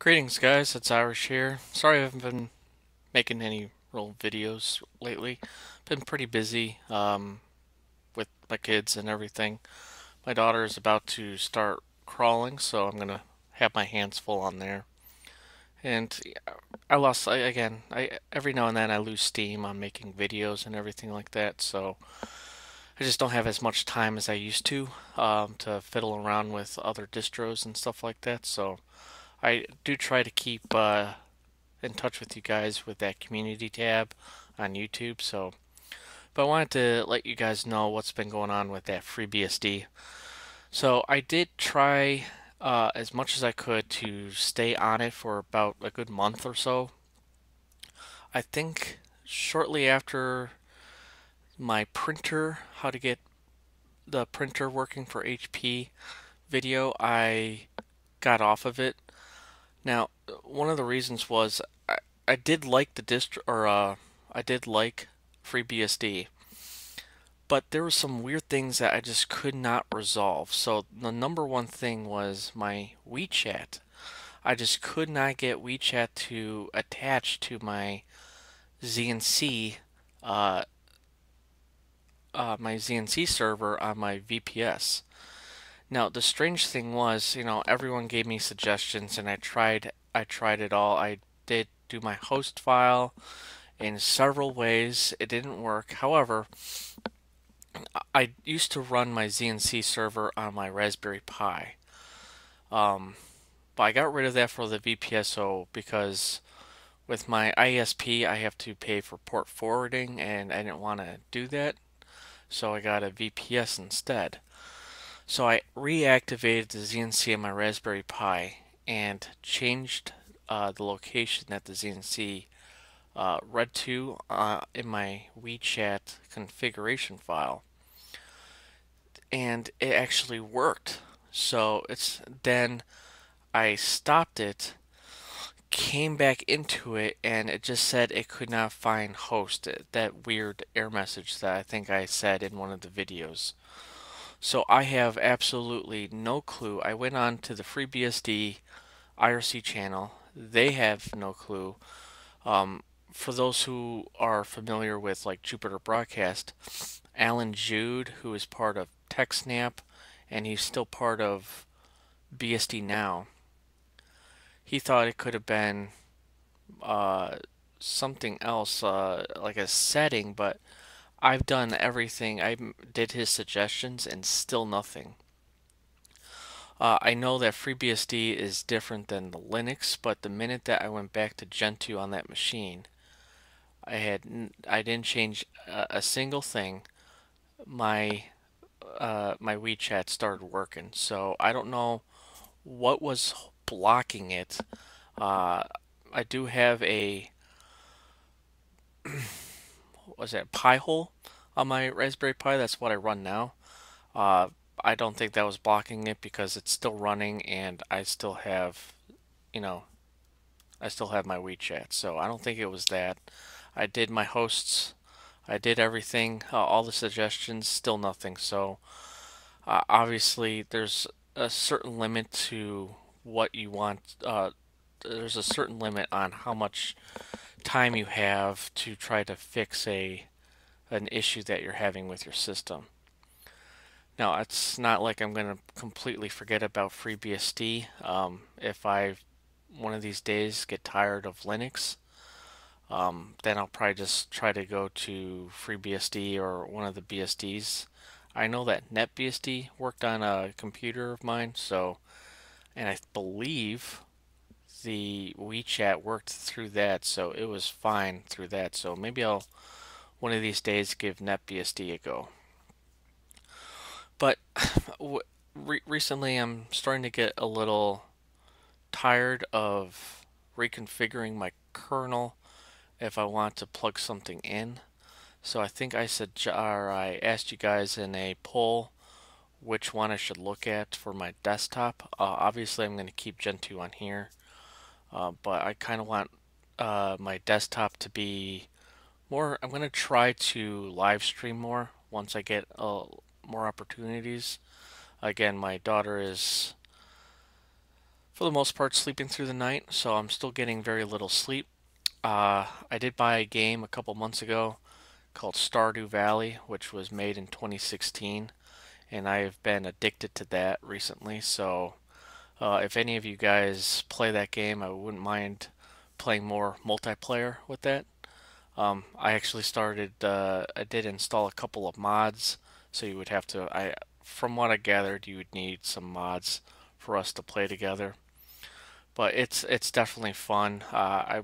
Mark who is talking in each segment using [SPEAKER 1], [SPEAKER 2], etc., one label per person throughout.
[SPEAKER 1] Greetings, guys. It's Irish here. Sorry I haven't been making any real videos lately. Been pretty busy with my kids and everything. My daughter is about to start crawling, so I'm gonna have my hands full on there. And again, I every now and then I lose steam on making videos and everything like that. So I just don't have as much time as I used to fiddle around with other distros and stuff like that. So I do try to keep in touch with you guys with that community tab on YouTube. But I wanted to let you guys know what's been going on with that FreeBSD. So I did try as much as I could to stay on it for about a good month or so. I think shortly after my printer, how to get the printer working for HP video, I got off of it. Now, one of the reasons was I did like the I did like FreeBSD, but there were some weird things that I just could not resolve. So the number one thing was my WeChat. I just could not get WeChat to attach to my ZNC, uh, my ZNC server on my VPS. Now the strange thing was, everyone gave me suggestions, and I tried it all. I did do my host file in several ways. It didn't work. However, I used to run my ZNC server on my Raspberry Pi. Um, but I got rid of that for the VPSO because with my ISP I have to pay for port forwarding and I didn't want to do that. So I got a VPS instead. So I reactivated the ZNC on my Raspberry Pi and changed the location that the ZNC read to in my WeChat configuration file, and it actually worked. So it's then I stopped it, came back into it, and it just said it could not find host. That weird error message that I think I said in one of the videos. So I have absolutely no clue. I went on to the FreeBSD IRC channel. They have no clue. Um, for those who are familiar with like Jupiter Broadcast, Alan Jude, who is part of TechSnap, and he's still part of BSD Now, he thought it could have been uh, something else, like a setting, but I've done everything. Did his suggestions and still nothing. I know that FreeBSD is different than the Linux, but the minute that I went back to Gentoo on that machine, I didn't change a single thing. My my WeChat started working, so I don't know what was blocking it. Uh, I do have a what was that Pi-hole on my Raspberry Pi. That's what I run now. Uh, I don't think that was blocking it because it's still running, and I still have, you know, I still have my WeChat. So I don't think it was that. I did my hosts. I did everything, all the suggestions, still nothing. So obviously, there's a certain limit to what you want. There's a certain limit on how much time you have to try to fix an issue that you're having with your system. Now, it's not like I'm going to completely forget about FreeBSD. If I one of these days get tired of Linux, then I'll probably just try to go to FreeBSD or one of the BSDs. I know that NetBSD worked on a computer of mine, and I believe the WeChat worked through that, so it was fine through that. So maybe I'll one of these days give NetBSD a go. But recently I'm starting to get a little tired of reconfiguring my kernel if I want to plug something in. So I think I asked you guys in a poll which one I should look at for my desktop. Obviously, I'm going to keep Gentoo on here, but I kind of want my desktop to be more. I'm going to try to live stream more once I get more opportunities. Again, my daughter is for the most part sleeping through the night, so I'm still getting very little sleep. I did buy a game a couple months ago called Stardew Valley, which was made in 2016, and I have been addicted to that recently. So, if any of you guys play that game, I wouldn't mind playing more multiplayer with that. I actually I did install a couple of mods, so you would have to, from what I gathered, you would need some mods for us to play together. But it's definitely fun. I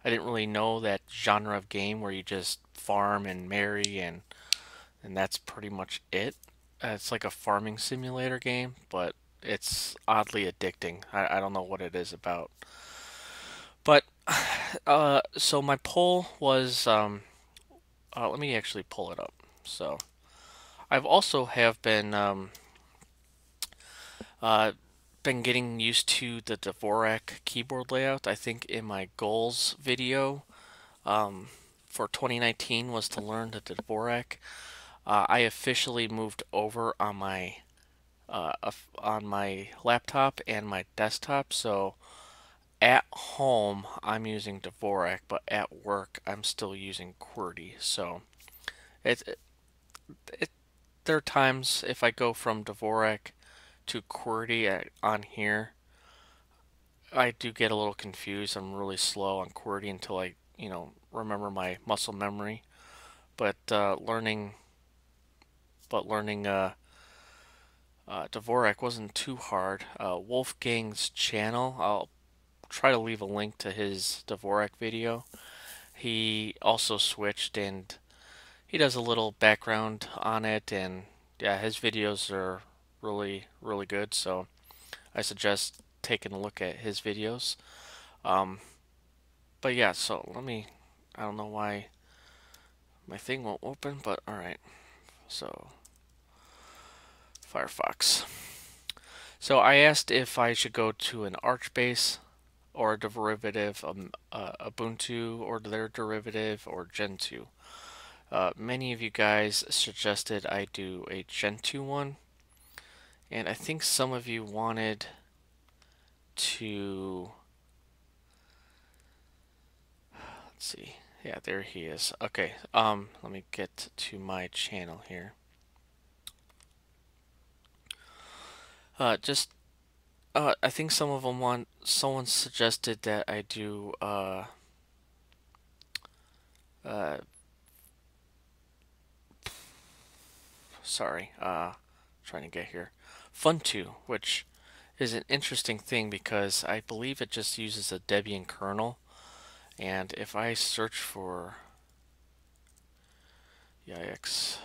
[SPEAKER 1] didn't really know that genre of game where you just farm and marry and that's pretty much it. It's like a farming simulator game, but it's oddly addicting. I don't know what it is about. But so my poll was let me actually pull it up. So I've also have uh, been getting used to the Dvorak keyboard layout. I think in my goals video um, for 2019 was to learn the Dvorak. I officially moved over on my laptop and my desktop. So at home I'm using Dvorak, but at work I'm still using QWERTY. So it, it, it there are times if I go from Dvorak to QWERTY on here, I do get a little confused. I'm really slow on QWERTY until I remember my muscle memory. But learning Dvorak wasn't too hard. Wolfgang's channel, I'll try to leave a link to his Dvorak video. He also switched and he does a little background on it, and yeah, his videos are really, really good. So I suggest taking a look at his videos. Um, but yeah, so I don't know why my thing won't open, but alright. So, Firefox. So I asked if I should go to an Archbase or a derivative, Ubuntu or their derivative, or Gentoo. Many of you guys suggested I do a Gentoo one, and I think some of you wanted to, let's see, yeah, there he is. Okay, let me get to my channel here. Just I think some of them someone suggested that I do uh, sorry, trying to get here, Funtoo, which is an interesting thing because I believe it just uses a Debian kernel, and if I search for Yikes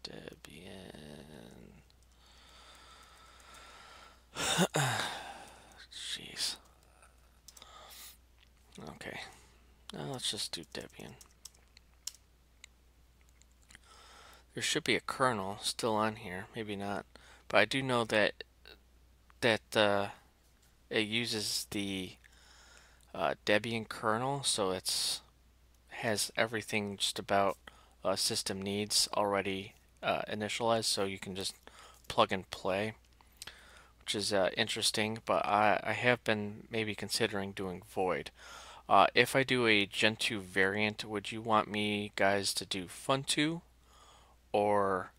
[SPEAKER 1] Debian, jeez, okay, now let's just do Debian. There should be a kernel still on here, maybe not, but I do know that it uses the Debian kernel, so it's has everything just about system needs already initialized, so you can just plug and play, which is interesting. But I have been maybe considering doing Void. If I do a Gentoo variant, would you want me guys to do Funtoo or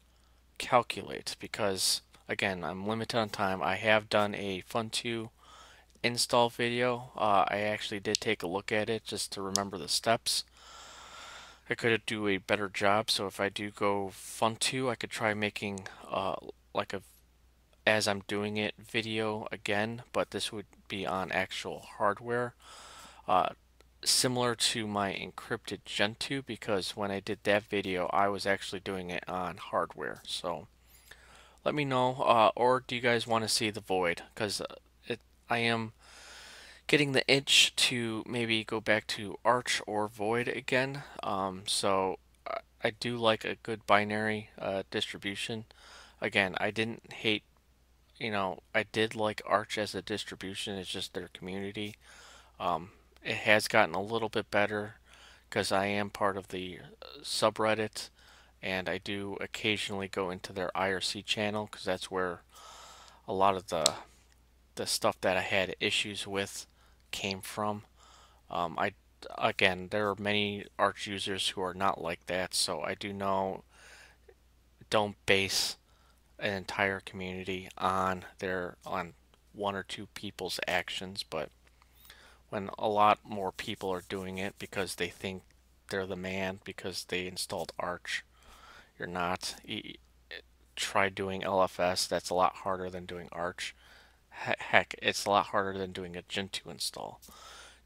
[SPEAKER 1] Calculate? Because again, I'm limited on time. I have done a Funtoo install video. I actually did take a look at it just to remember the steps. I could do a better job, so if I do go Funtoo, I could try making like a as I'm doing it video again, but this would be on actual hardware. Uh, Similar to my encrypted Gentoo, because when I did that video, I was actually doing it on hardware. So let me know, or do you guys want to see the Void? Because I am getting the itch to maybe go back to Arch or Void again. So I do like a good binary distribution. Again, I didn't hate, I did like Arch as a distribution. It's just their community. It has gotten a little bit better because I am part of the subreddit, and I do occasionally go into their IRC channel because that's where a lot of the stuff that I had issues with came from. I Again, there are many Arch users who are not like that, so I do know don't base an entire community on one or two people's actions, but when a lot more people are doing it because they think they're the man because they installed Arch, you're not. Try doing LFS. That's a lot harder than doing Arch. Heck, it's a lot harder than doing a Gentoo install.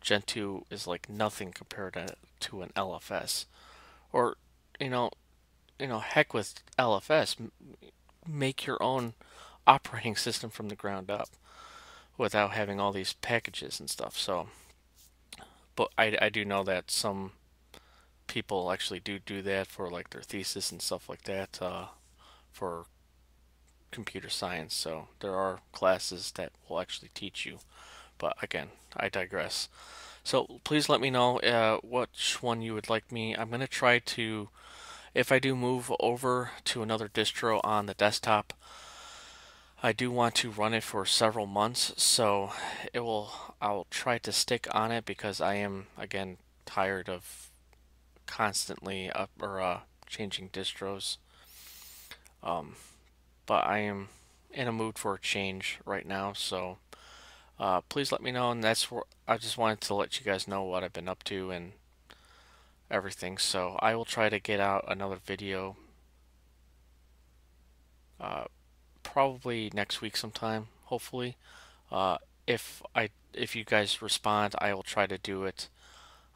[SPEAKER 1] Gentoo is like nothing compared to an LFS. Or, you know, heck with LFS, make your own operating system from the ground up without having all these packages and stuff. So, but I do know that some people actually do that for like their thesis and stuff like that, for computer science. So there are classes that will actually teach you. But again, I digress. So please let me know which one you would like me. I'm going to try to, if I do move over to another distro on the desktop, I do want to run it for several months. So I'll try to stick on it because I am, again, tired of constantly changing distros. Um, but I am in a mood for a change right now. So please let me know, and that's where I just wanted to let you guys know what I've been up to and everything. So I will try to get out another video uh, probably next week sometime, hopefully. Uh, if you guys respond, I will try to do it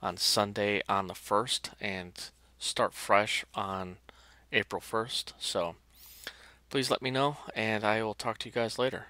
[SPEAKER 1] on Sunday on the 1st and start fresh on April 1st. So please let me know, and I will talk to you guys later.